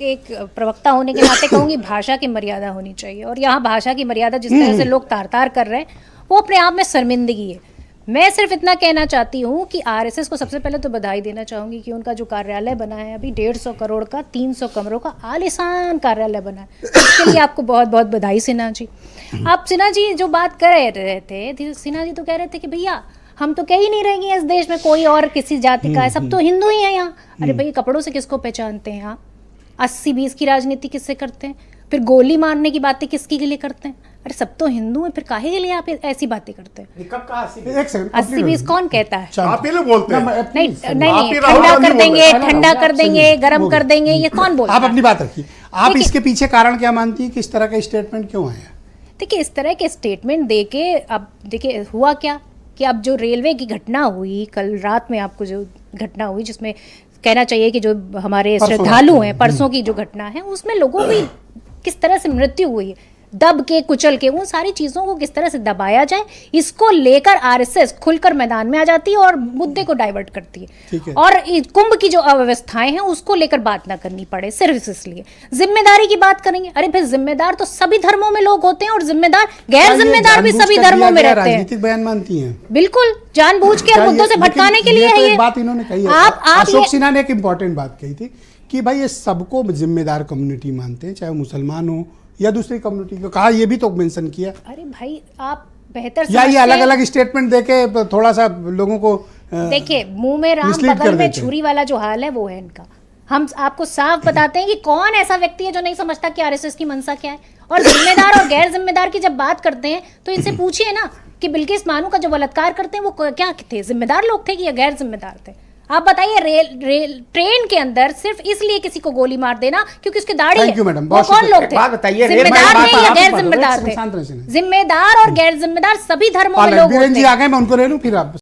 एक प्रवक्ता होने के नाते कहूँगी भाषा की मर्यादा होनी चाहिए, और यहाँ भाषा की मर्यादा जिस तरह से लोग तार तार कर रहे हैं वो अपने आप में शर्मिंदगी है। मैं सिर्फ इतना कहना चाहती हूँ कि आरएसएस को सबसे पहले तो बधाई देना चाहूँगी कि उनका जो कार्यालय बना है अभी 150 करोड़ का 300 कमरों का आलीशान कार्यालय बना है, इसके लिए आपको बहुत बहुत बधाई सिन्हा जी। आप सिन्हा जी जो बात कर रहे थे, सिन्हा जी तो कह रहे थे कि भैया हम तो कह ही नहीं रहे कि इस देश में कोई और किसी जाति का है, सब तो हिंदू ही है यहाँ। अरे भाई कपड़ों से किसको पहचानते हैं आप? 80-20 की राजनीति किससे करते हैं? फिर गोली मारने की बातें किसके लिए करते हैं? अरे सब तो हिंदू हैं, फिर काहे के लिए आप ऐसी बातें करते हैं? कब कहा 80-20 कौन कहता है? आप ही लोग बोलते हैं। नहीं, ठंडा कर देंगे, ठंडा कर देंगे, गर्म कर देंगे, ये कौन बोलता है? आप अपनी बात रखिए। आप इसके पीछे कारण क्या मानती है कि इस तरह का स्टेटमेंट क्यों आया? देखिए इस तरह के स्टेटमेंट दे के अब देखिए हुआ क्या कि अब जो रेलवे की घटना हुई कल रात में, आपको जो घटना हुई जिसमें कहना चाहिए कि जो हमारे श्रद्धालु हैं, परसों की जो घटना है उसमें लोगों की किस तरह से मृत्यु हुई है, दब के कुचल के, उन सारी चीज़ों को किस तरह से दबाया जाए, इसको लेकर आरएसएस खुलकर मैदान में आ जाती है और मुद्दे को डाइवर्ट करती है। और कुंभ की जो अव्यवस्थाएं हैं उसको लेकर बात ना करनी पड़े सिर्फ इसलिए जिम्मेदारी की बात करेंगे। अरे फिर जिम्मेदार तो सभी धर्मों में लोग होते हैं और जिम्मेदार गैर जिम्मेदार भी सभी धर्मों में रहते हैं। राजनीतिक बयान मानती हैं? बिल्कुल, जानबूझ के मुद्दों से भटकाने के लिए है ये बात इन्होंने कही है। आप अशोक सिन्हा ने एक इंपॉर्टेंट बात कही थी कि भाई ये सबको जिम्मेदार कम्युनिटी मानते हैं, चाहे मुसलमान हो या दूसरी कम्युनिटी को, कहा ये भी तो मेंशन किया। अरे भाई आप बेहतर या ये अलग अलग स्टेटमेंट देके थोड़ा सा लोगों को देखिए मुंह में राम बगल में छुरी वाला जो हाल है वो है इनका। हम आपको साफ बताते हैं कि कौन ऐसा व्यक्ति है जो नहीं समझता कि आरएसएस की मंशा क्या है। और जिम्मेदार और गैर जिम्मेदार की जब बात करते हैं तो इनसे पूछिए ना कि बिल्किस बानो का जो बलात्कार करते हैं वो क्या थे, जिम्मेदार लोग थे कि या गैर जिम्मेदार थे? आप बताइए, ट्रेन के अंदर सिर्फ इसलिए किसी को गोली मार देना क्योंकि उसकी दाढ़ी है, वो कौन लोग थे? बात बताइए, जिम्मेदार थे या गैर जिम्मेदार थे? जिम्मेदार और गैर जिम्मेदार सभी धर्मों में लोग होते हैं। आ गए, मैं उनको ले लूं फिर आप